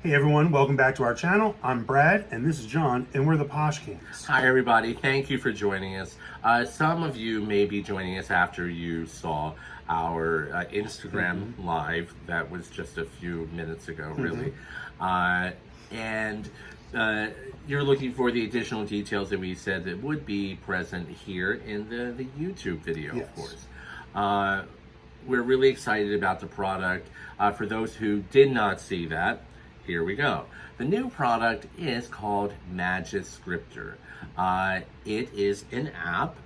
Hey everyone, welcome back to our channel. I'm Brad and this is John and we're the Posh Kings. Hi everybody, thank you for joining us. Some of you may be joining us after you saw our Instagram live that was just a few minutes ago, really. And you're looking for the additional details that we said that would be present here in the YouTube video, Yes. of course. We're really excited about the product. For those who did not see that, here we go. The new product is called Magiscriptor. It is an app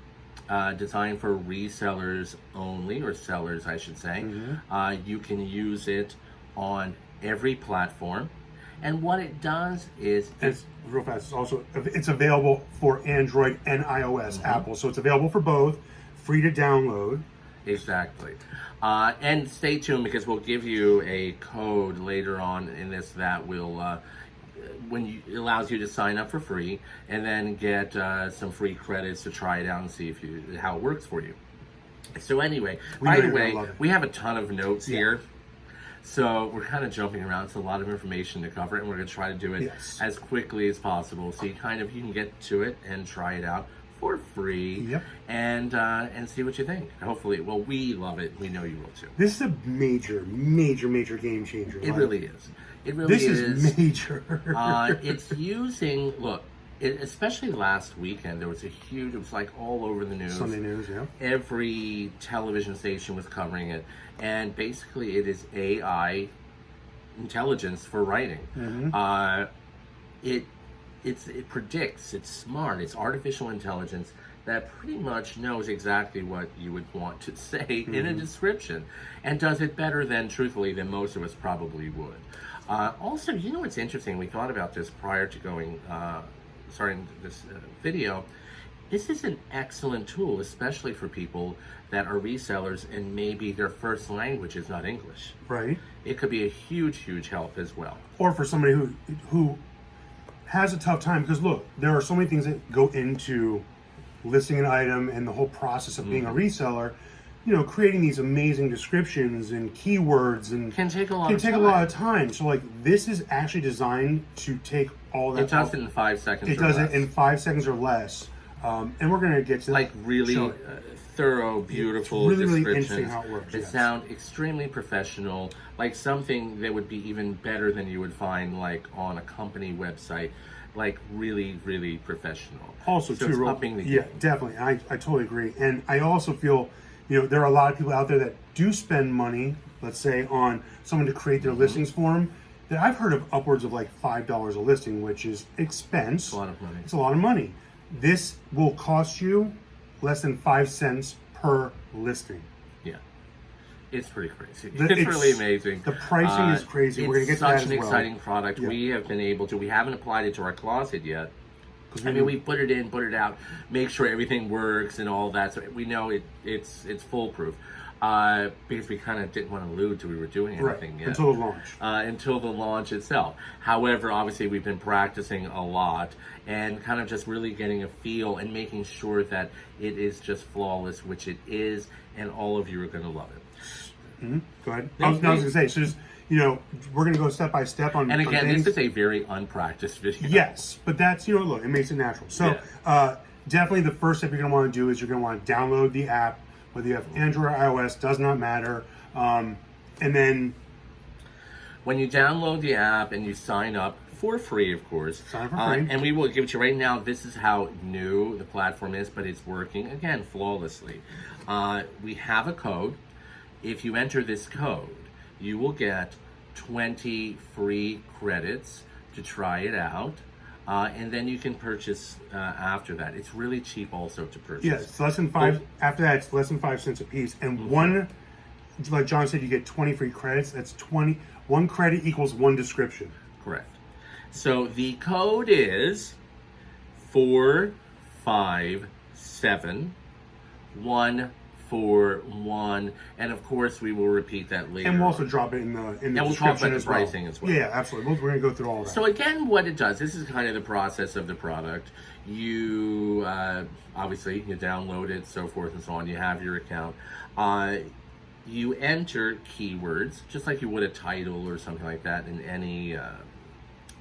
designed for resellers only, or sellers, I should say. You can use it on every platform. And what it does is... It's real fast. It's available for Android and iOS, Apple. So it's available for both, free to download. Exactly. And stay tuned because we'll give you a code later on in this that will allows you to sign up for free and then get some free credits to try it out and see how it works for you. So anyway, by the way, we have a ton of notes here. So we're kind of jumping around. It's a lot of information to cover, and we're going to try to do it as quickly as possible. So you can get to it and try it out for free, and see what you think. Hopefully, well, we love it. We know you will too. This is a major game changer. It really is. It really is. This is major. It's using, especially last weekend, there was it was like all over the news. Sunday news, yeah. Every television station was covering it. And basically it is AI intelligence for writing. It predicts, it's smart, it's artificial intelligence that pretty much knows exactly what you would want to say in a description, and does it better truthfully than most of us probably would. Also, you know what's interesting, we thought about this prior to starting this video. This is an excellent tool, especially for people that are resellers and maybe their first language is not English. Right. It could be a huge help as well. Or for somebody who has a tough time, because look, there are so many things that go into listing an item and the whole process of being a reseller. You know, creating these amazing descriptions and keywords and can take a lot of time. So like, this is actually designed to take all that. It does it in 5 seconds. It does it in 5 seconds or less. And we're going to get to really thorough, beautiful really descriptions. Interesting how it works. It sound extremely professional, like something that would be even better than you would find like on a company website, like really professional. Also, so too, upping the game. Yeah, definitely. I totally agree. And I also feel, you know, there are a lot of people out there that do spend money, let's say, on someone to create their listings for them. That I've heard of upwards of like $5 a listing, which is expense. It's a lot of money. It's a lot of money. This will cost you less than 5 cents per listing. Yeah, it's pretty crazy. It's really amazing. The pricing is crazy. We're gonna get to that as well. It's such an exciting product. Yeah. We have been able to. We haven't applied it to our closet yet. We put it in, put it out, make sure everything works and all that. So we know it's foolproof. Because we kind of didn't want to allude to we were doing anything yet. Until the launch. Until the launch itself. However, obviously we've been practicing a lot and kind of just really getting a feel and making sure that it is just flawless, which it is, and all of you are going to love it. Go ahead. I was going to say, so just, you know, we're going to go step by step on. And again, this is a very unpracticed video. Yes, but that's, you know, look, it makes it natural. So definitely the first step you're going to want to do is you're going to want to download the app. Whether you have Android or iOS, does not matter. And then when you download the app and you sign up for free, of course. Sign up for free. And we will give it to you right now. This is how new the platform is, but it's working, again, flawlessly. We have a code. If you enter this code, you will get 20 free credits to try it out. And then you can purchase after that. It's really cheap also to purchase. Yes, it's less than 5. After that, it's less than 5 cents a piece. And one, like John said, you get 20 free credits. That's 20. 1 credit equals 1 description. Correct. So the code is 457-141, and of course we will repeat that later. And we'll also drop it in the description. And we'll talk about the pricing as well. Yeah, absolutely. We're going to go through all of that. So again, what it does, this is kind of the process of the product. You obviously you download it, so forth and so on. You have your account. You enter keywords just like you would a title or something like that in any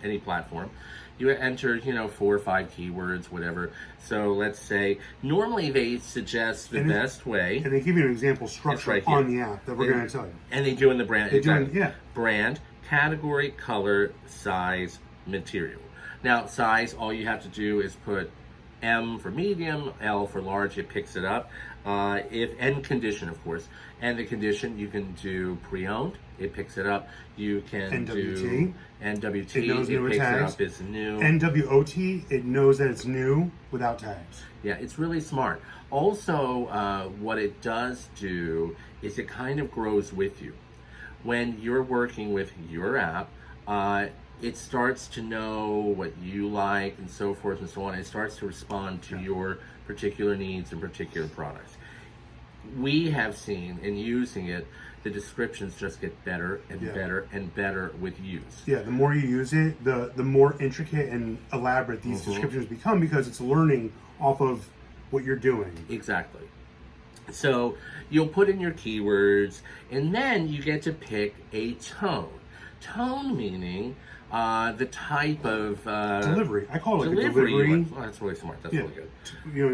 any platform. You enter, 4 or 5 keywords, whatever. So let's say, normally they suggest the best way. And they give you an example structure right on the app that we're going to tell you. And they do in the brand. They do in, Brand, category, color, size, material. Now, size, all you have to do is put M for medium, L for large, it picks it up. And condition, of course. And the condition, you can do pre-owned, it picks it up. You can do NWT, it picks it up as new. NWOT, it knows that it's new without tags. Yeah, it's really smart. Also, what it does do is it kind of grows with you. When you're working with your app, it starts to know what you like and so forth and so on. It starts to respond to your particular needs and particular products. We have seen in using it, the descriptions just get better and better and better with use. Yeah, the more you use it, the more intricate and elaborate these descriptions become, because it's learning off of what you're doing. Exactly. So you'll put in your keywords, and then you get to pick a tone. Tone meaning the type of delivery. I call it delivery. a delivery. Oh, that's really smart. That's really good.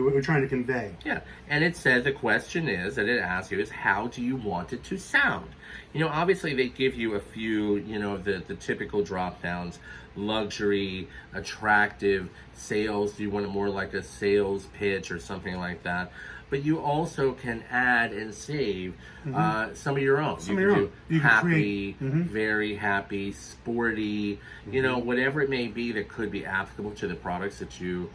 What we're trying to convey. Yeah, and it says the question is that it asks you is how do you want it to sound? Obviously they give you a few, the typical drop downs: luxury, attractive, sales. Do you want it more like a sales pitch or something like that? But you also can add and save some of your own. You can do happy, very happy, sporty, whatever it may be that could be applicable to the products that you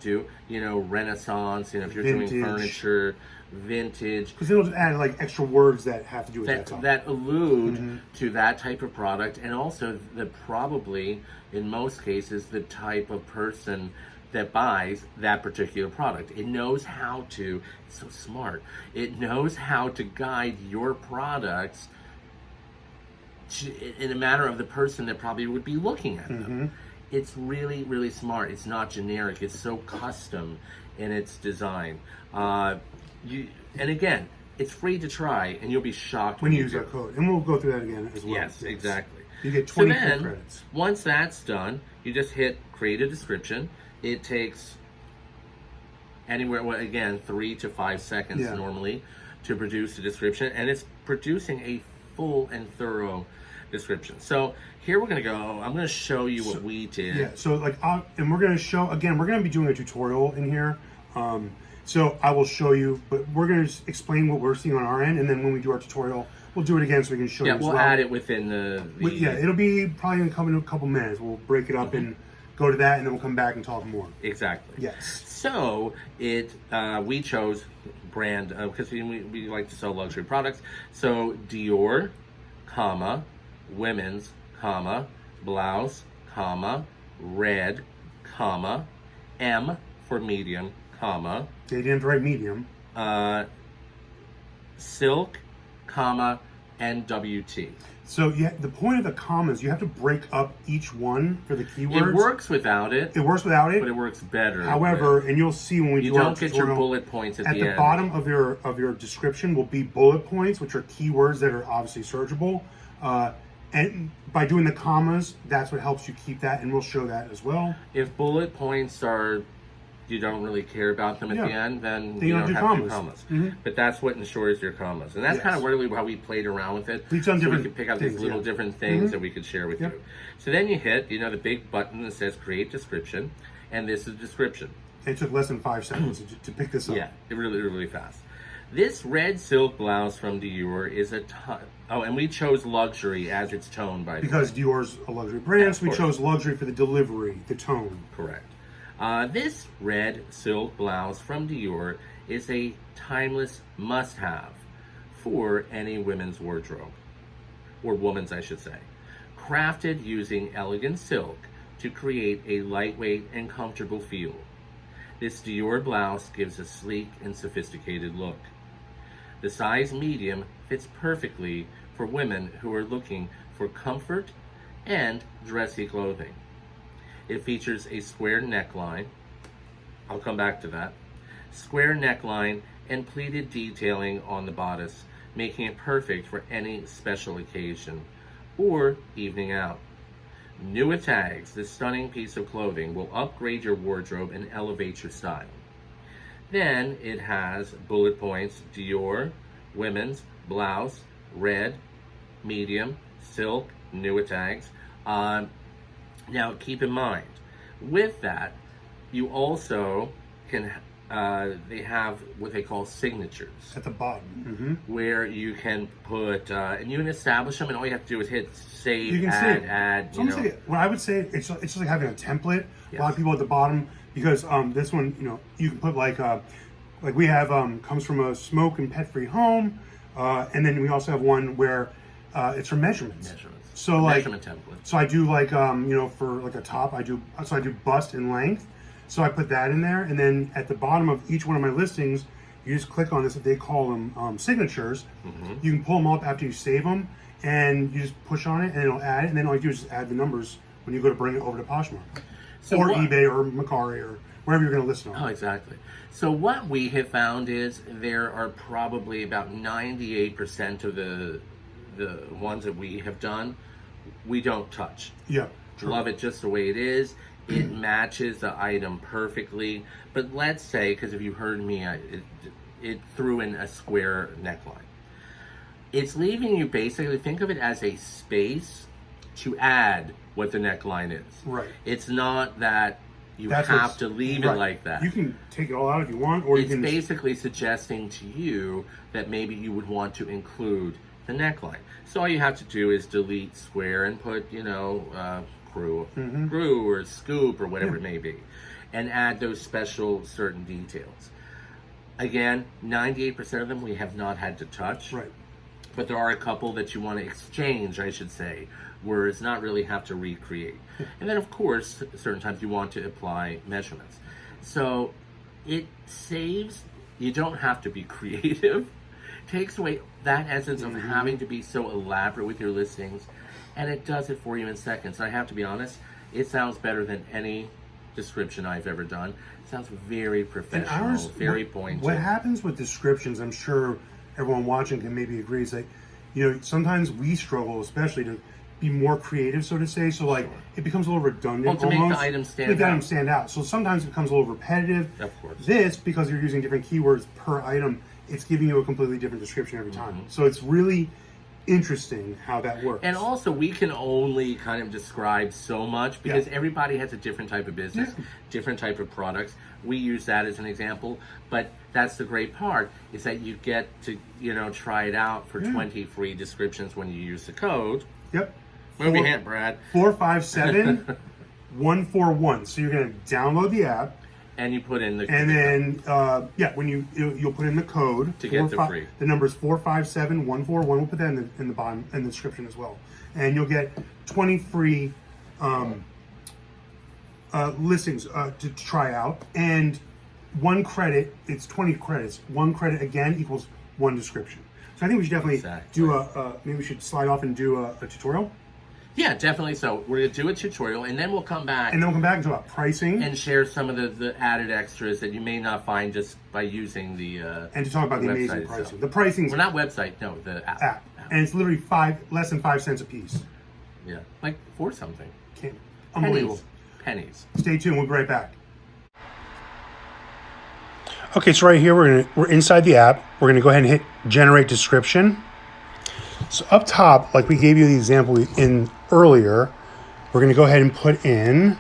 do. Renaissance, if you're doing furniture, vintage. Because it'll just add like extra words that have to do with that. That allude to that type of product, and also probably, in most cases, the type of person that buys that particular product. It knows how to, it's so smart, it knows how to guide your products in a manner of the person that probably would be looking at them. It's really, really smart. It's not generic. It's so custom in its design. And again, it's free to try, and you'll be shocked when you use our code. And we'll go through that again as well. Yes, exactly. You get 20 then, credits. Once that's done, you just hit create a description. It takes anywhere, again, 3 to 5 seconds normally to produce a description, and it's producing a full and thorough description. So here we're going to go. I'm going to show you what we did. Yeah. So and we're going to show again. We're going to be doing a tutorial in here. So I will show you, but we're going to explain what we're seeing on our end, and then when we do our tutorial, we'll do it again so we can show you. Yeah, we'll add it within the yeah, it'll be probably in a couple minutes. We'll break it up and go to that, and then we'll come back and talk more. Exactly. Yes. So we chose brand because we like to sell luxury products. So Dior, comma, women's, comma, blouse, comma, red, comma, M for medium, comma. They didn't write medium. Silk, comma, NWT. So the point of the commas, you have to break up each one for the keywords. It works without it. It works without it, but it works better. However, and you'll see when we do our don't get your bullet points at the end. At the bottom of your description will be bullet points, which are keywords that are obviously searchable. And by doing the commas, that's what helps you keep that, and we'll show that as well. If bullet points you don't really care about them at the end, then you don't have to do commas. But that's what ensures your commas. And that's kind of really how we played around with it. We've done so different we could pick out these little different things that we could share with you. So then you hit, the big button that says create description, and this is description. It took less than 5 seconds to pick this up. Yeah, really, really fast. This red silk blouse from Dior is and we chose luxury as its tone, by the way. Because Dior's a luxury brand, so we chose luxury for the delivery, the tone. Correct. This red silk blouse from Dior is a timeless must-have for any women's wardrobe, or woman's, I should say. Crafted using elegant silk to create a lightweight and comfortable feel. This Dior blouse gives a sleek and sophisticated look. The size medium fits perfectly for women who are looking for comfort and dressy clothing. It features a square neckline. I'll come back to that. Square neckline and pleated detailing on the bodice, making it perfect for any special occasion or evening out. New with tags, this stunning piece of clothing will upgrade your wardrobe and elevate your style. Then it has bullet points, Dior, women's, blouse, red, medium, silk, new with tags. Now keep in mind, with that, you also can, they have what they call signatures. At the bottom. Where you can put, and you can establish them, and all you have to do is hit save, You can add, what I would say, it's just like having a template. Yes. A lot of people at the bottom, because this one, you can put like we have, comes from a smoke and pet-free home. And then we also have one where it's for measurements. So like measurement template. So I do like for like a top, I do bust and length. So I put that in there, and then at the bottom of each one of my listings, you just click on this. If they call them signatures, you can pull them up after you save them, and you just push on it, and it'll add it. And then all you do is just add the numbers when you go to bring it over to Poshmark, or eBay, or Mercari, or wherever you're going to list it on. Oh, exactly. So what we have found is there are probably about 98% of the ones that we have done, we don't touch. Yeah. Love it just the way it is. It matches the item perfectly. But let's say, because if you heard me, it threw in a square neckline. It's leaving you basically, think of it as a space to add what the neckline is. Right. It's not that you have to leave it like that. You can take it all out if you want, or it's you can basically suggesting to you that maybe you would want to include the neckline. So all you have to do is delete square and put, crew or scoop or whatever it may be, and add those special certain details. Again, 98% of them we have not had to touch. Right. But there are a couple that you want to exchange, I should say, where it's not really have to recreate. And then, of course, certain times you want to apply measurements. So it saves, you don't have to be creative. Takes away that essence of having to be so elaborate with your listings, and it does it for you in seconds. And I have to be honest, it sounds better than any description I've ever done. It sounds very professional, very pointed. What happens with descriptions, I'm sure everyone watching can maybe agree, is that, sometimes we struggle, especially to be more creative, so to say. So like, it becomes a little redundant. To make the item stand out. So sometimes it becomes a little repetitive. Of course. This, because you're using different keywords per item, it's giving you a completely different description every time. So it's really interesting how that works. And also, we can only kind of describe so much because everybody has a different type of business, different type of products. We use that as an example, but that's the great part, is that you get to, try it out for 20 free descriptions when you use the code. Yep. Move your hand, Brad. 457141. So you're going to download the app. And you put in the... And then, when you'll put in the code. To get the free. The number is 457141. We'll put that in the bottom, in the description as well. And you'll get 20 free listings to try out. And 1 credit, it's 20 credits. 1 credit, again, equals 1 description. So I think we should definitely do maybe we should slide off and do a tutorial. Yeah, definitely. So we're going to do a tutorial, and then we'll come back. And then we'll come back and talk about pricing. And share some of the added extras that you may not find just by using the and to talk about the amazing pricing. Itself. The pricing's... Well, not website, no, the app. And it's literally less than 5 cents a piece. Yeah, like 4 something. Unbelievable. Pennies. Stay tuned. We'll be right back. Okay, so right here we're inside the app. We're going to go ahead and hit Generate Description. So up top, like we gave you the example in earlier, we're going to go ahead and put in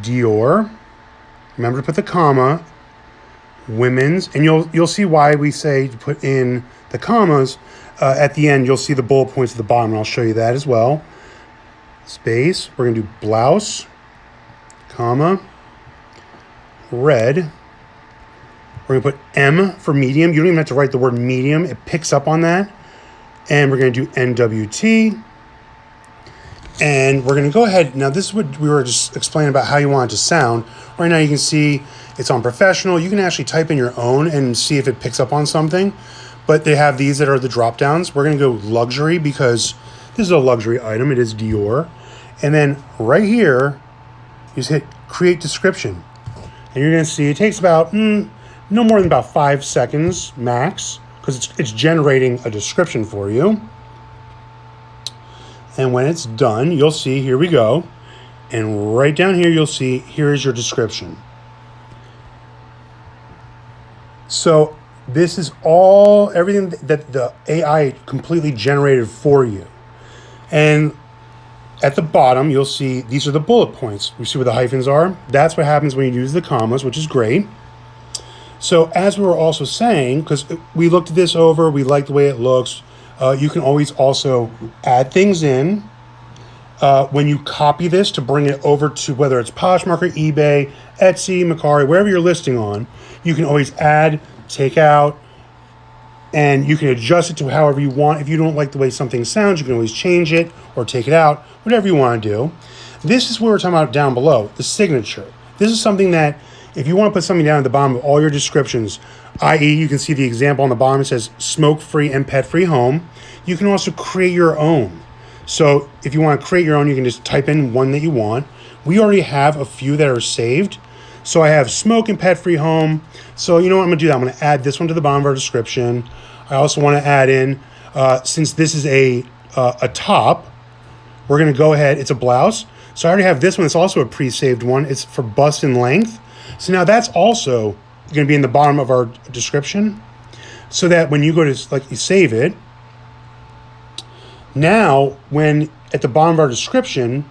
Dior. Remember to put the comma, women's, and you'll see why we say to put in the commas. At the end, you'll see the bullet points at the bottom, and I'll show you that as well. Space. We're going to do blouse, comma, red. We're going to put M for medium. You don't even have to write the word medium. It picks up on that. And we're going to do NWT. And we're going to go ahead. Now, this is what we were just explaining about how you want it to sound. Right now, you can see it's on professional. You can actually type in your own and see if it picks up on something. But they have these that are the drop downs. We're going to go luxury because this is a luxury item. It is Dior. And then right here, you just hit create description. And you're going to see it takes about no more than about 5 seconds max, because it's generating a description for you. And when it's done, you'll see, here we go. And right down here, you'll see, here is your description. So this is everything that the AI completely generated for you. And at the bottom, you'll see these are the bullet points. You see where the hyphens are? That's what happens when you use the commas, which is great. So as we were also saying, because we looked this over, we like the way it looks, you can always also add things in. When you copy this to bring it over to whether it's Poshmark, eBay, Etsy, Mercari, wherever you're listing on, you can always add, take out, and you can adjust it to however you want. If you don't like the way something sounds, you can always change it or take it out, whatever you want to do. This is what we're talking about down below, the signature. This is something that if you want to put something down at the bottom of all your descriptions, i.e. you can see the example on the bottom, it says smoke-free and pet-free home. You can also create your own. So if you want to create your own, you can just type in one that you want. We already have a few that are saved. So I have smoke and pet-free home. So you know what I'm going to do? I'm going to add this one to the bottom of our description. I also want to add in, since this is a top, we're going to go ahead. It's a blouse. So I already have this one. It's also a pre-saved one. It's for bust and length. So now that's also going to be in the bottom of our description. So that when you go to, you save it, now when at the bottom of our description,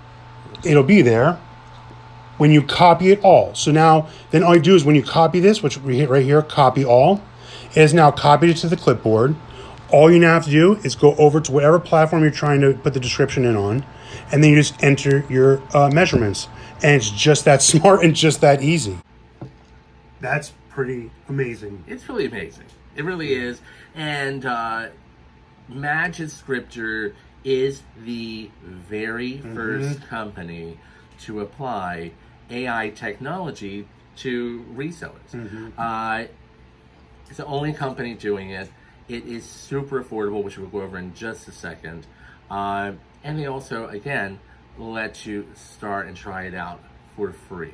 it'll be there when you copy it all. So now, then all you do is when you copy this, which we hit right here, copy all, it is now copied it to the clipboard. All you now have to do is go over to whatever platform you're trying to put the description in on, and then you just enter your measurements. And it's just that smart and just that easy. That's pretty amazing. It's really amazing. It really is. And Magiscriptor is the very first company to apply AI technology to resellers. It's the only company doing it. It is super affordable, which we'll go over in just a second. And they also, again, let you start and try it out for free,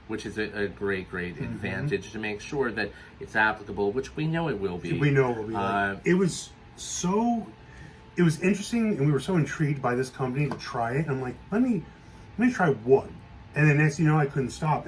which is a great advantage to make sure that it's applicable, which we know it will be. We know it will be. It was interesting, and we were so intrigued by this company to try it. I'm like, let me try one. And then next thing you know, I couldn't stop.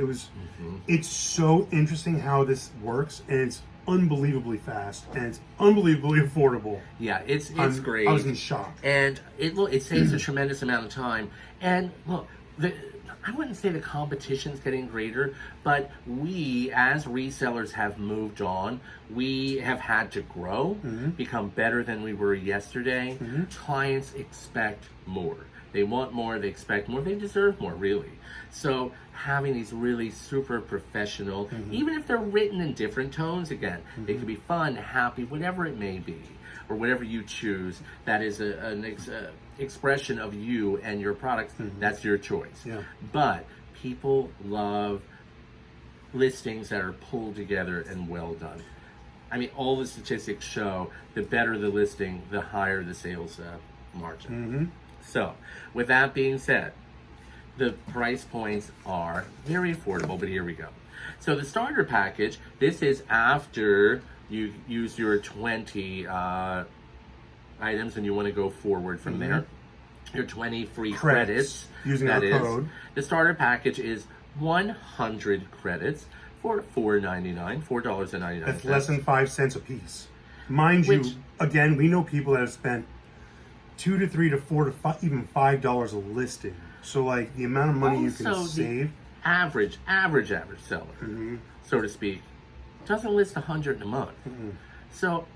It's so interesting how this works, and it's unbelievably fast, and it's unbelievably affordable. Yeah, it's great. I was in shock. And it saves a tremendous amount of time. And look, I wouldn't say the competition's getting greater, but we as resellers have moved on. We have had to grow, become better than we were yesterday. Clients expect more. They want more, they expect more, they deserve more, really. So having these really super professional, even if they're written in different tones, again, they can be fun, happy, whatever it may be, or whatever you choose, that is an expression of you and your products, that's your choice. Yeah. But people love listings that are pulled together and well done. I mean, all the statistics show the better the listing, the higher the sales margin. So, with that being said, the price points are very affordable, but here we go. So the starter package, this is after you use your 20 items and you want to go forward from there. Your 20 free credits. Using our code. The starter package is 100 credits for $4.99. That's less than 5 cents a piece. Mind you, again, we know people that have spent $2 to $3 to $4 to $5, even $5 a listing. So like the amount of money you can save. Average seller, so to speak, doesn't list 100 in a month. So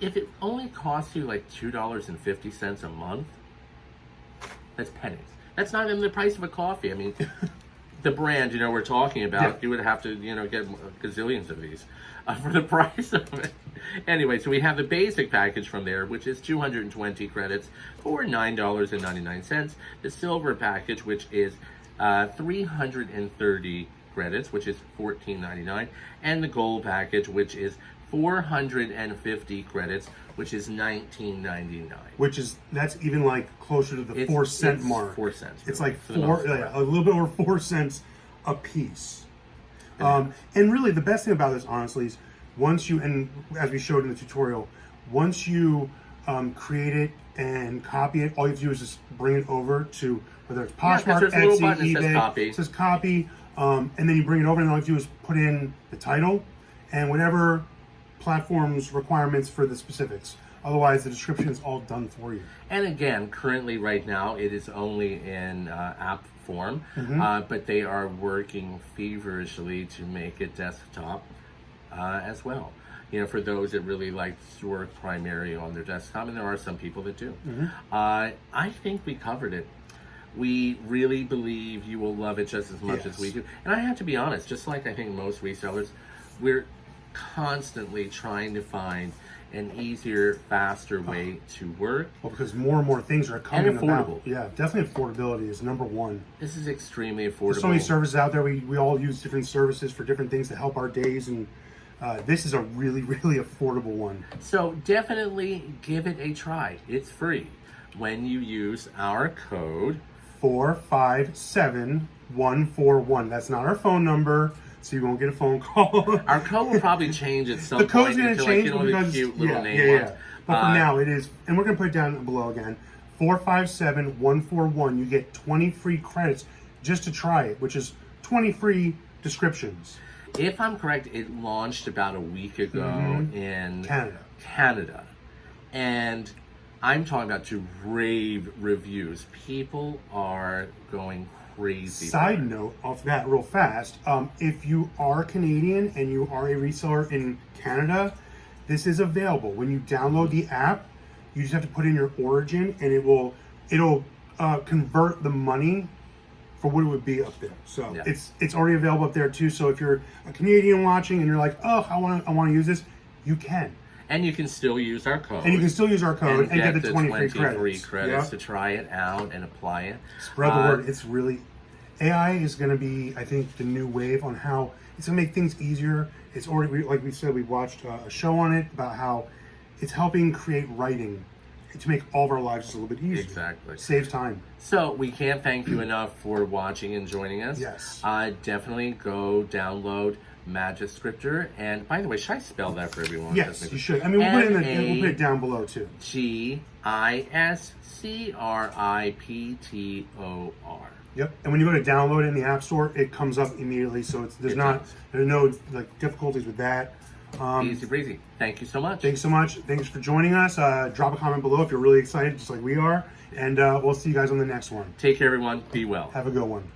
if it only costs you like $2.50 a month, that's pennies. That's not even the price of a coffee. I mean, the brand, we're talking about, you would have to, get gazillions of these for the price of it. Anyway, so we have the basic package from there, which is 220 credits for $9.99. The silver package, which is 330 credits, which is $14.99. And the gold package, which is 450 credits, which is $19.99. That's even like closer to the 4 cent mark. 4 cents. It's like a little bit over 4 cents a piece. And really the best thing about this, honestly, is once you, and as we showed in the tutorial, once you create it and copy it. All you have to do is just bring it over to whether it's 'cause Poshmark, there's a little Etsy, button that says eBay. copy. It says copy, and then you bring it over, and all you have to do is put in the title and whatever platform's requirements for the specifics. Otherwise, the description is all done for you. And again, currently right now, it is only in app form, but they are working feverishly to make it desktop as well. You know, for those that really like to work primarily on their desktop, and there are some people that do. I think we covered it. We really believe you will love it just as much as we do. And I have to be honest, just like I think most resellers, we're constantly trying to find an easier, faster way to work. Well, because more and more things are coming And affordable. about. Yeah, definitely affordability is number one. This is extremely affordable. There's so many services out there. We all use different services for different things to help our days, and this is a really, really affordable one. So definitely give it a try. It's free when you use our code 457141. That's not our phone number, so you won't get a phone call. Our code will probably change at some The code's point going to until change like, you know, the because cute little name ones. But for now, it is, and we're going to put it down below again. 457141. You get 20 free credits just to try it, which is 20 free descriptions. If I'm correct, it launched about a week ago in Canada. And I'm talking about to rave reviews. People are going crazy. Side note off that real fast, if you are Canadian and you are a reseller in Canada, this is available. When you download the app, you just have to put in your origin, and it'll convert the money for what it would be up there. So it's already available up there too. So if you're a Canadian watching and you're like, oh, I want to use this, you can. And you can still use our code. And you can still use our code and get the 20 free credits. To try it out and apply it. Spread the word. It's really, AI is going to be, I think, the new wave on how it's going to make things easier. It's already, like we said, we watched a show on it about how it's helping create writing to make all of our lives just a little bit easier. Exactly. Saves time. So we can't thank you enough for watching and joining us. Yes. Definitely go download Magiscriptor. And by the way, should I spell that for everyone? Yes, you should. I mean, we'll put it down below too. Magiscriptor. Yep. And when you go to download it in the App Store, it comes up immediately. So there's no like difficulties with that. Easy breezy. Thank you so much. Thanks so much. Thanks for joining us. Drop a comment below if you're really excited, just like we are. And we'll see you guys on the next one. Take care, everyone. Be well. Have a good one.